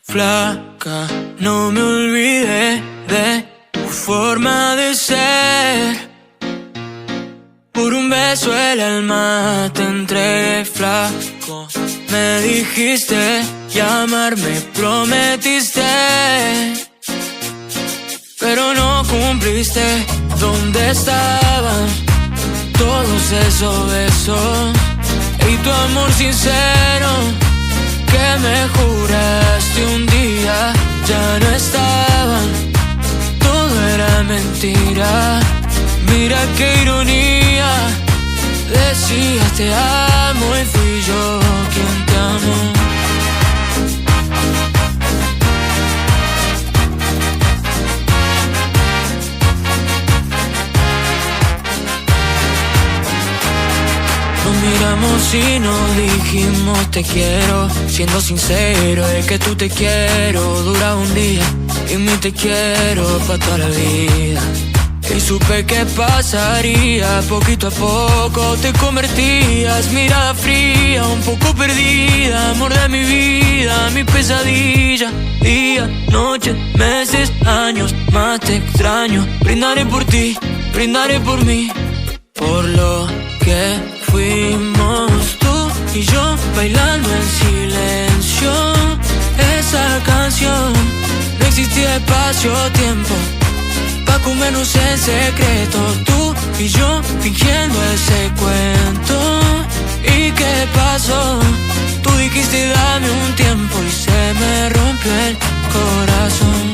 Flaca, no me olvidé de tu forma de ser. Por un beso el alma te entregué, flaco. Me dijiste llamarme, prometiste, pero no cumpliste. ¿Dónde estaban todos esos besos y tu amor sincero que me juraste un día? Ya no estaban, todo era mentira. Mira qué ironía, decías te amo y fui yo quien te amó. Nos miramos y nos dijimos te quiero, siendo sincero es que tú te quiero dura un día y mi te quiero pa' toda la vida. Y supe que pasaría, poquito a poco te convertías, mirada fría, un poco perdida, amor de mi vida, mi pesadilla. Día, noche, meses, años, más te extraño. Brindaré por ti, brindaré por mí, por lo que fuimos tú y yo, bailando en silencio esa canción. No existía espacio-tiempo pa' comernos en secreto, tú y yo fingiendo ese cuento. ¿Y qué pasó? Tú dijiste dame un tiempo y se me rompió el corazón.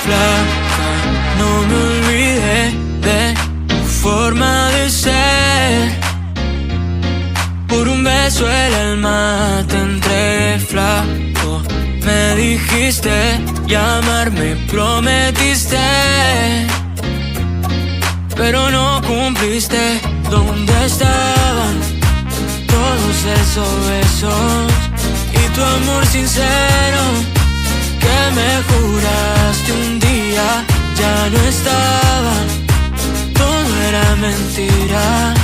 Flaca, no me olvidé de tu forma de ser. Por un beso el alma te entregué, flaco. Me dijiste llamarme, prometiste, pero no cumpliste. ¿Dónde estaban todos esos besos y tu amor sincero que me juraste un día? Ya no estaban, todo era mentira.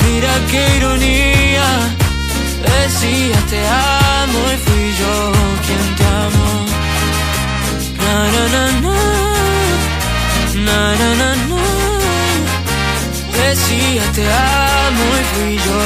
Mira qué ironía, decías te amo y fui yo quien te amó. Na na na na, na na na na. Decías te amo y fui yo